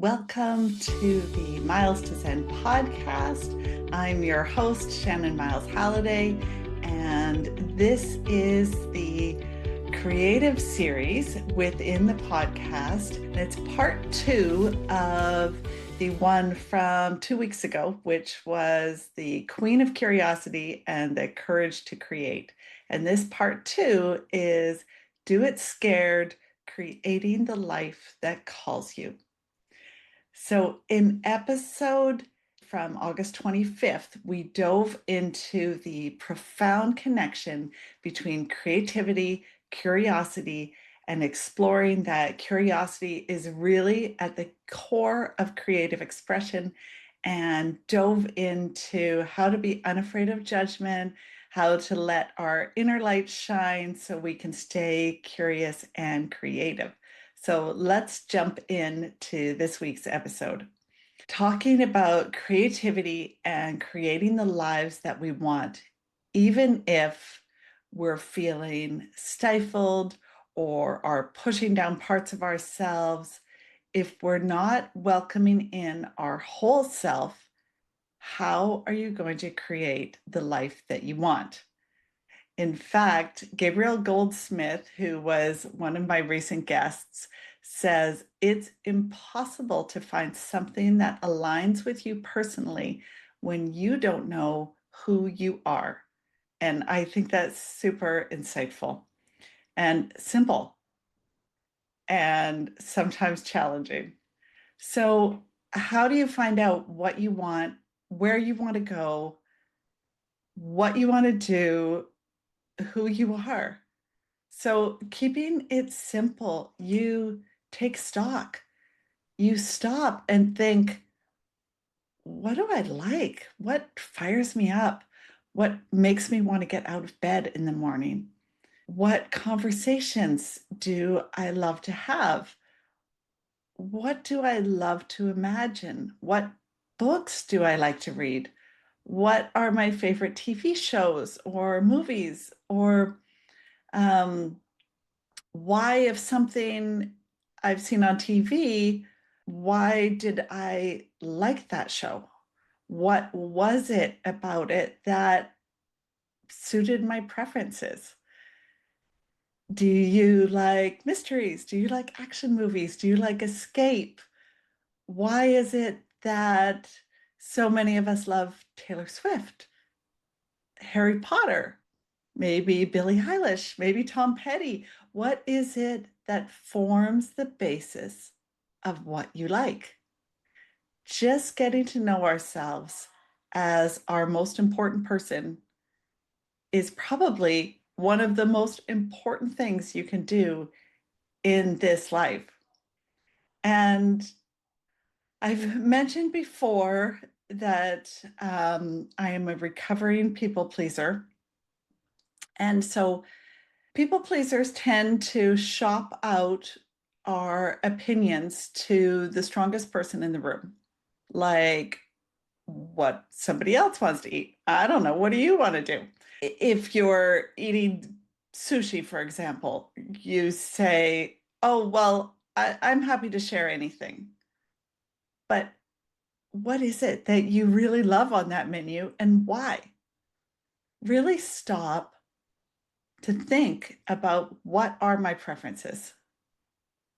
Welcome to the Miles to Zen podcast. I'm your host, Shannon Miles Halliday, and this is the creative series within the podcast. It's part 2 of the one from 2 weeks ago, which was the Queen of Curiosity and the Courage to Create. And this part 2 is Do It Scared, Creating the Life That Calls You. So in episode from August 25th, we dove into the profound connection between creativity, curiosity, and exploring that curiosity is really at the core of creative expression, and dove into how to be unafraid of judgment, how to let our inner light shine so we can stay curious and creative. So let's jump into this week's episode. Talking about creativity and creating the lives that we want, even if we're feeling stifled or are pushing down parts of ourselves, if we're not welcoming in our whole self, how are you going to create the life that you want? In fact, Gabriel Goldsmith, who was one of my recent guests, says it's impossible to find something that aligns with you personally when you don't know who you are. And I think that's super insightful and simple and sometimes challenging. So, how do you find out what you want, where you want to go, what you want to do, who you are? So, keeping it simple, you take stock. You stop and think, what do I like? What fires me up? What makes me want to get out of bed in the morning? What conversations do I love to have? What do I love to imagine? What books do I like to read? What are my favorite TV shows or movies? Or um, why, if something I've seen on TV, why did I like that show? What was it about it that suited my preferences? Do you like mysteries? Do you like action movies? Do you like escape? Why is it that so many of us love Taylor Swift, Harry Potter, maybe Billie Eilish, maybe Tom Petty? What is it that forms the basis of what you like? Just getting to know ourselves as our most important person is probably one of the most important things you can do in this life. And I've mentioned before that I am a recovering people pleaser. And so people pleasers tend to shop out our opinions to the strongest person in the room, like what somebody else wants to eat. I don't know. What do you want to do? If you're eating sushi, for example, you say, oh, well, I'm happy to share anything. But what is it that you really love on that menu and why? Really stop to think about, what are my preferences?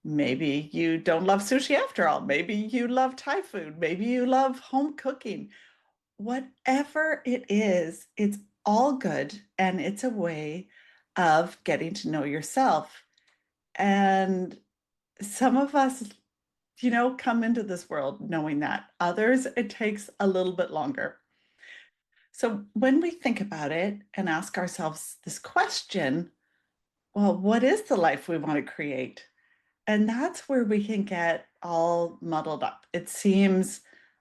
Maybe you don't love sushi after all. Maybe you love Thai food. Maybe you love home cooking. Whatever it is, it's all good. And it's a way of getting to know yourself. And some of us, come into this world knowing that. Others, it takes a little bit longer. So when we think about it and ask ourselves this question, well, what is the life we want to create? And that's where we can get all muddled up. It seems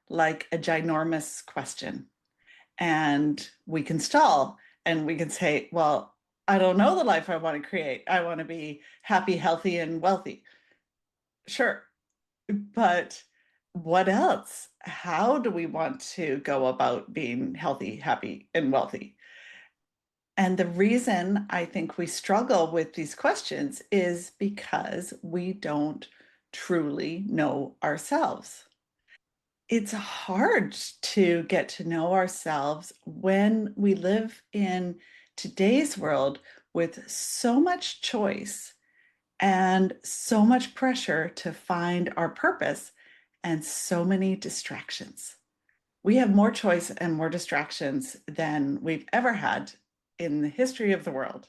like a ginormous question. And we can stall and we can say, well, I don't know the life I want to create. I want to be happy, healthy, and wealthy. Sure. But what else? How do we want to go about being healthy, happy, and wealthy? And the reason I think we struggle with these questions is because we don't truly know ourselves. It's hard to get to know ourselves when we live in today's world with so much choice and so much pressure to find our purpose and so many distractions. We have more choice and more distractions than we've ever had in the history of the world.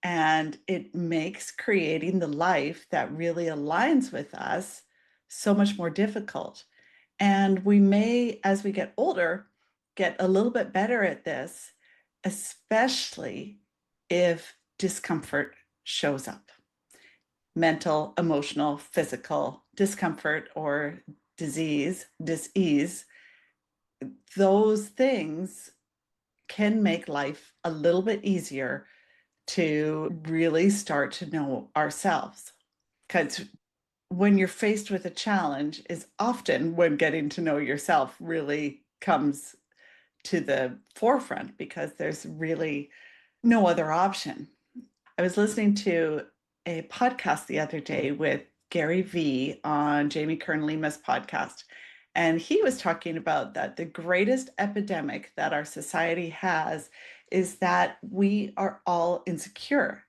And it makes creating the life that really aligns with us so much more difficult. And we may, as we get older, get a little bit better at this, especially if discomfort shows up. Mental, emotional, physical discomfort or disease, those things can make life a little bit easier to really start to know ourselves. Because when you're faced with a challenge is often when getting to know yourself really comes to the forefront because there's really no other option. I was listening to a podcast the other day with Gary Vee on Jamie Kern Lima's podcast. And he was talking about that the greatest epidemic that our society has is that we are all insecure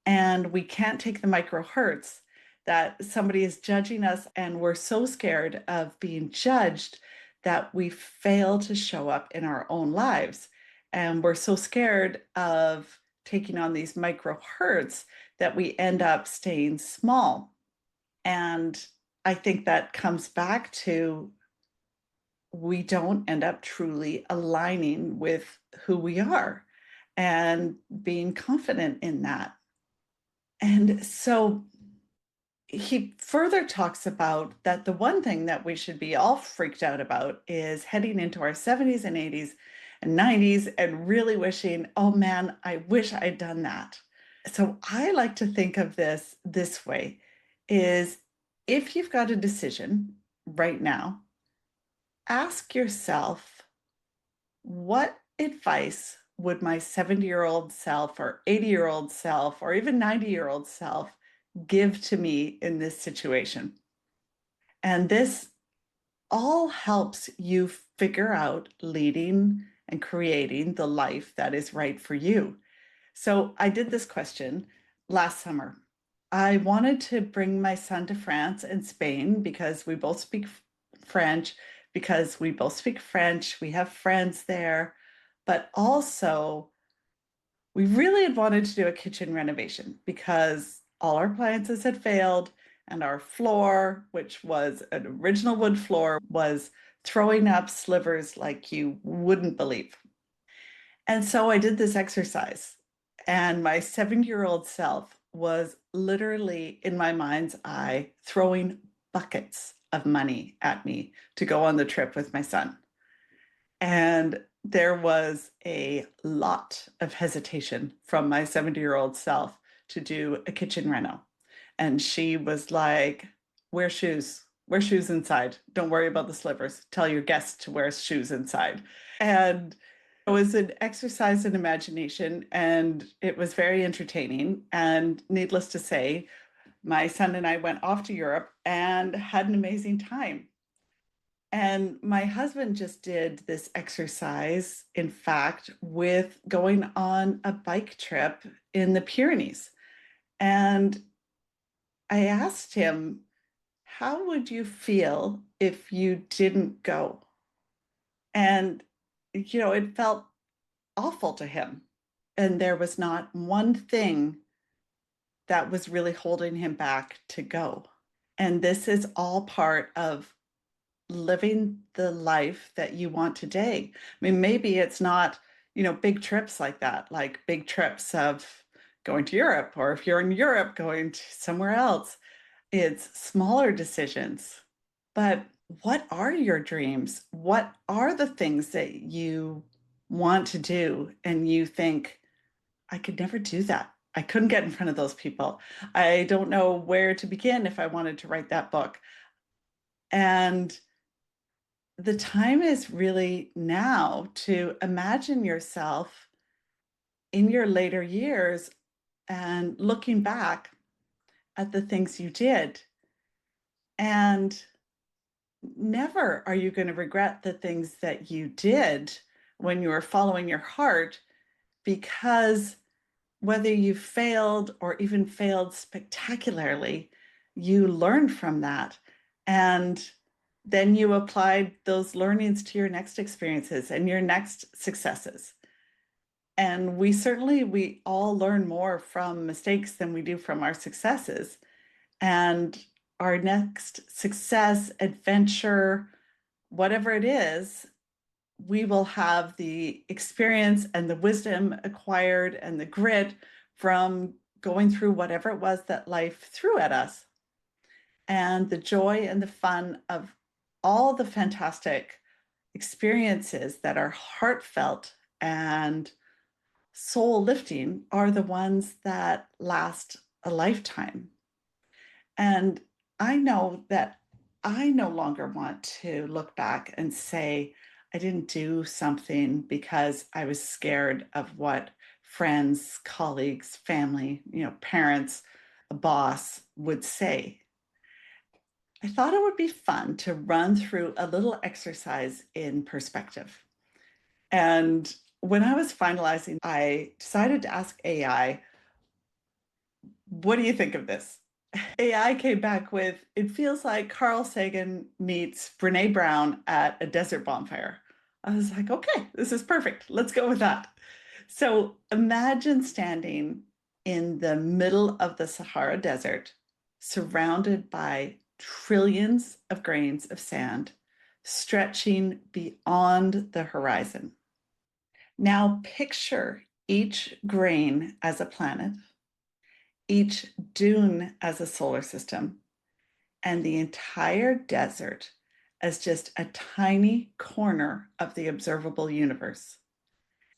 and we can't take the micro hurts that somebody is judging us. And we're so scared of being judged that we fail to show up in our own lives. And we're so scared of taking on these micro hurts that we end up staying small. And I think that comes back to we don't end up truly aligning with who we are and being confident in that. And so he further talks about that the one thing that we should be all freaked out about is heading into our 70s and 80s and 90s and really wishing, oh man, I wish I'd done that. So I like to think of this way is if you've got a decision right now, ask yourself, what advice would my 70-year-old self or 80-year-old self or even 90-year-old self give to me in this situation? And this all helps you figure out leading and creating the life that is right for you. So I did this question last summer. I wanted to bring my son to France and Spain because we both speak French, because we both speak French. We have friends there, but also we really had wanted to do a kitchen renovation because all our appliances had failed and our floor, which was an original wood floor, was throwing up slivers like you wouldn't believe. And so I did this exercise, and my 7-year-old self was literally in my mind's eye throwing buckets of money at me to go on the trip with my son. And there was a lot of hesitation from my 70-year-old self to do a kitchen reno. And she was like, wear shoes, wear shoes inside. Don't worry about the slivers. Tell your guests to wear shoes inside. And it was an exercise in imagination and it was very entertaining. And needless to say, my son and I went off to Europe and had an amazing time. And my husband just did this exercise, in fact, with going on a bike trip in the Pyrenees. And I asked him, how would you feel if you didn't go? And, it felt awful to him. And there was not one thing that was really holding him back to go. And this is all part of living the life that you want today. I mean, maybe it's not, big trips like that, like big trips of going to Europe, or if you're in Europe, going to somewhere else. It's smaller decisions. But what are your dreams? What are the things that you want to do? And you think, I could never do that. I couldn't get in front of those people. I don't know where to begin if I wanted to write that book. And the time is really now to imagine yourself in your later years and looking back at the things you did And never are you going to regret the things that you did when you were following your heart, because whether you failed or even failed spectacularly, you learned from that. And then you applied those learnings to your next experiences and your next successes. And we all learn more from mistakes than we do from our successes. And our next success, adventure, whatever it is, we will have the experience and the wisdom acquired and the grit from going through whatever it was that life threw at us, and the joy and the fun of all the fantastic experiences that are heartfelt and soul lifting are the ones that last a lifetime. And I know that I no longer want to look back and say, I didn't do something because I was scared of what friends, colleagues, family, parents, a boss would say. I thought it would be fun to run through a little exercise in perspective. And when I was finalizing, I decided to ask AI, what do you think of this? AI came back with, it feels like Carl Sagan meets Brene Brown at a desert bonfire. I was like, okay, this is perfect. Let's go with that. So imagine standing in the middle of the Sahara Desert, surrounded by trillions of grains of sand, stretching beyond the horizon. Now picture each grain as a planet, each dune as a solar system, and the entire desert as just a tiny corner of the observable universe.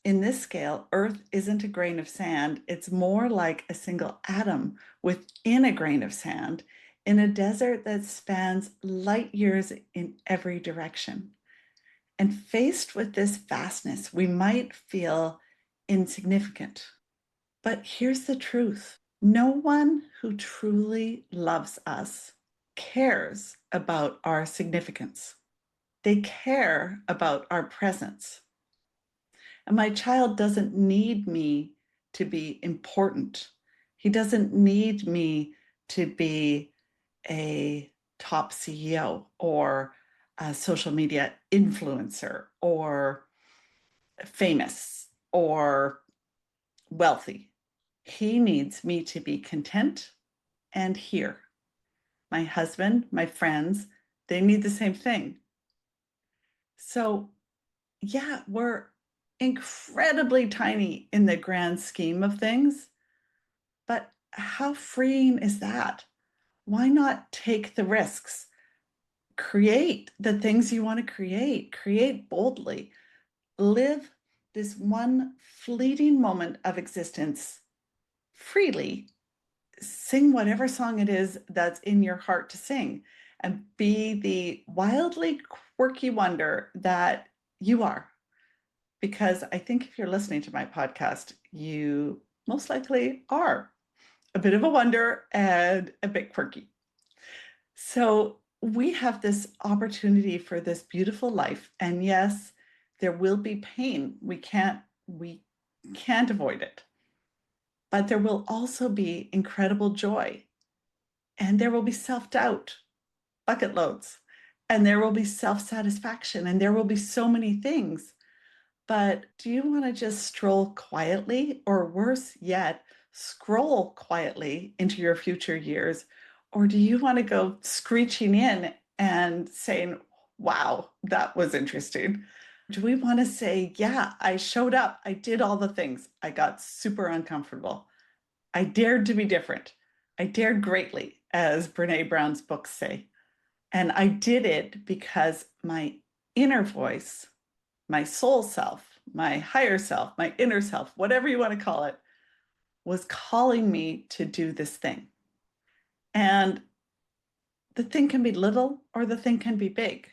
In this scale, Earth isn't a grain of sand, it's more like a single atom within a grain of sand in a desert that spans light years in every direction. And faced with this vastness, we might feel insignificant. But here's the truth: no one who truly loves us cares about our significance. They care about our presence. And my child doesn't need me to be important. He doesn't need me to be a top CEO or a social media influencer or famous or wealthy. He needs me to be content and here. My husband, my friends, they need the same thing. So, yeah, we're incredibly tiny in the grand scheme of things, but how freeing is that? Why not take the risks? Create the things you want to create boldly, live this one fleeting moment of existence freely, sing whatever song it is that's in your heart to sing, and be the wildly quirky wonder that you are. Because I think if you're listening to my podcast, you most likely are a bit of a wonder and a bit quirky. So we have this opportunity for this beautiful life. And yes, there will be pain. We can't avoid it. But there will also be incredible joy. And there will be self-doubt, bucket loads. And there will be self-satisfaction. And there will be so many things. But do you want to just stroll quietly, or worse yet, scroll quietly into your future years? Or do you want to go screeching in and saying, wow, that was interesting? Do we want to say, yeah, I showed up, I did all the things, I got super uncomfortable, I dared to be different, I dared greatly, as Brene Brown's books say. And I did it because my inner voice, my soul self, my higher self, my inner self, whatever you want to call it, was calling me to do this thing. And the thing can be little or the thing can be big.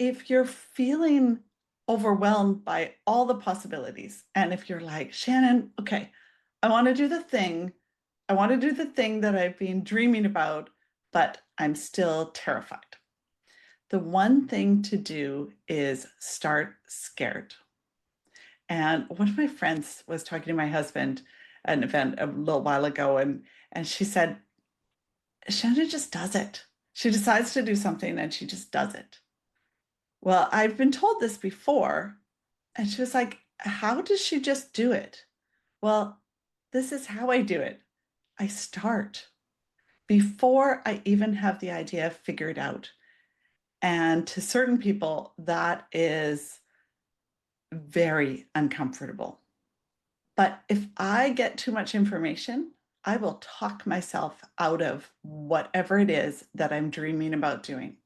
If you're feeling overwhelmed by all the possibilities, and if you're like, Shannon, okay, I want to do the thing, I want to do the thing that I've been dreaming about, but I'm still terrified. The one thing to do is start scared. And one of my friends was talking to my husband at an event a little while ago, and she said, Shannon just does it. She decides to do something and she just does it. Well, I've been told this before, and she was like, how does she just do it? Well, this is how I do it. I start before I even have the idea figured out. And to certain people, that is very uncomfortable. But if I get too much information, I will talk myself out of whatever it is that I'm dreaming about doing.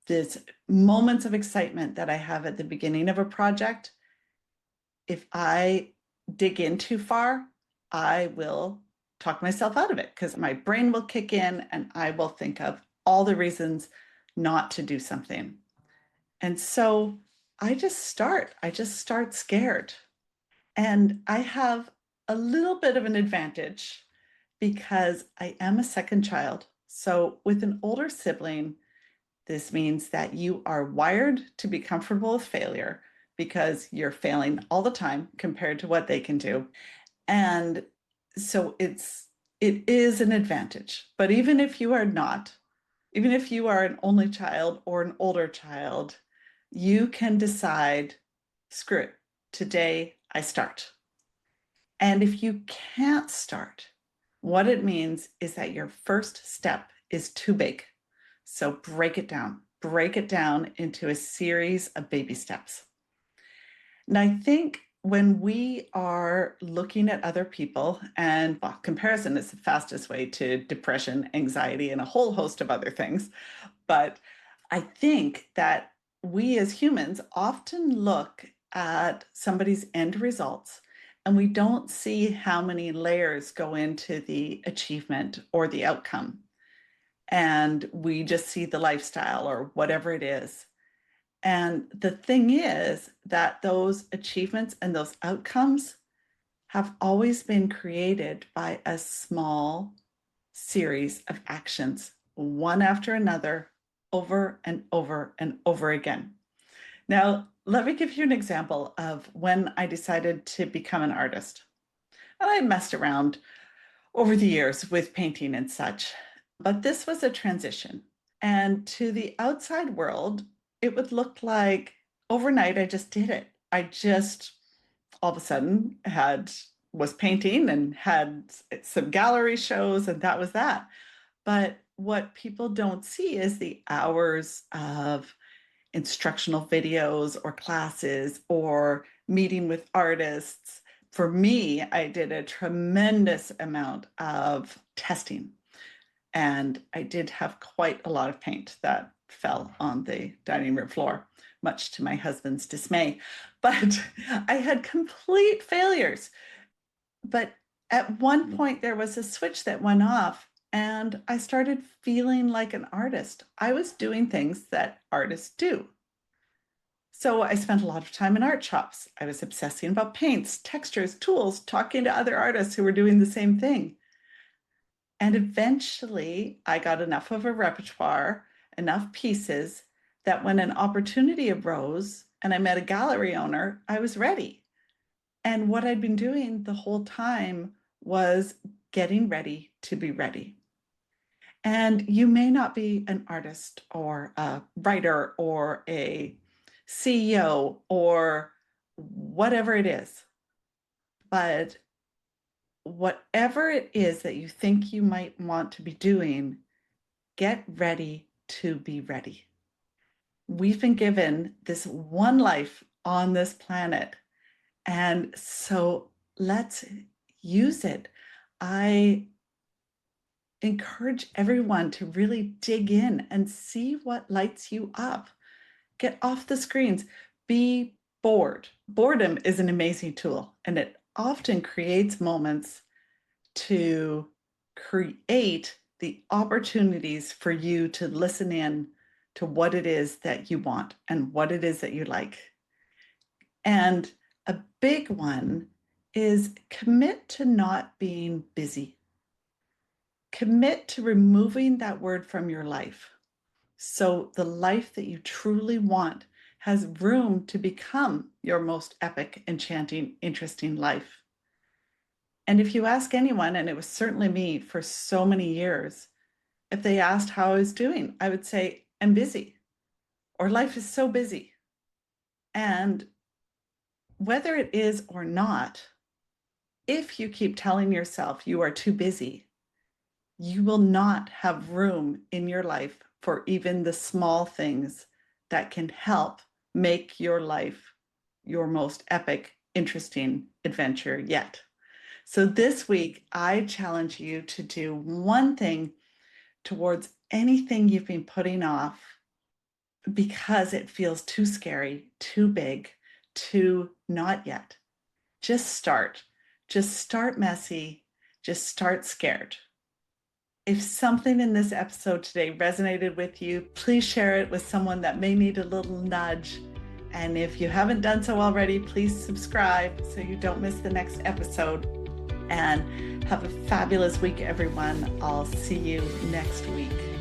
There's moments of excitement that I have at the beginning of a project. If I dig in too far, I will talk myself out of it because my brain will kick in and I will think of all the reasons not to do something. And so I just start scared. And I have a little bit of an advantage because I am a second child. So with an older sibling, this means that you are wired to be comfortable with failure because you're failing all the time compared to what they can do. And so it is an advantage. But even if you are not, even if you are an only child or an older child, you can decide, screw it, today I start. And if you can't start, what it means is that your first step is too big. So break it down into a series of baby steps. And I think when we are looking at other people, and well, comparison is the fastest way to depression, anxiety, and a whole host of other things. But I think that we as humans often look at somebody's end results and we don't see how many layers go into the achievement or the outcome. And we just see the lifestyle or whatever it is. And the thing is that those achievements and those outcomes have always been created by a small series of actions, one after another, over and over and over again. Now, let me give you an example of when I decided to become an artist. And I messed around over the years with painting and such, but this was a transition. And to the outside world, it would look like overnight I just did it. I just all of a sudden was painting and had some gallery shows, and that was that. But what people don't see is the hours of instructional videos or classes or meeting with artists. For me, I did a tremendous amount of testing, and I did have quite a lot of paint that fell on the dining room floor, much to my husband's dismay. But I had complete failures. But at one point, there was a switch that went off, and I started feeling like an artist. I was doing things that artists do. So I spent a lot of time in art shops. I was obsessing about paints, textures, tools, talking to other artists who were doing the same thing. And eventually, I got enough of a repertoire, enough pieces that when an opportunity arose and I met a gallery owner, I was ready. And what I'd been doing the whole time was getting ready to be ready. And you may not be an artist or a writer or a CEO or whatever it is, but whatever it is that you think you might want to be doing, get ready to be ready. We've been given this one life on this planet, and so let's use it. I encourage everyone to really dig in and see what lights you up. Get off the screens. Be bored. Boredom is an amazing tool, and it often creates moments to create the opportunities for you to listen in to what it is that you want and what it is that you like. And a big one is commit to not being busy. Commit to removing that word from your life so the life that you truly want has room to become your most epic, enchanting, interesting life. And if you ask anyone, and it was certainly me for so many years, if they asked how I was doing, I would say, I'm busy, or life is so busy. And whether it is or not, if you keep telling yourself you are too busy, you will not have room in your life for even the small things that can help make your life your most epic, interesting adventure yet. So this week, I challenge you to do one thing towards anything you've been putting off because it feels too scary, too big, too not yet. Just start. Just start messy. Just start scared. If something in this episode today resonated with you, please share it with someone that may need a little nudge. And if you haven't done so already, please subscribe so you don't miss the next episode. And have a fabulous week, everyone. I'll see you next week.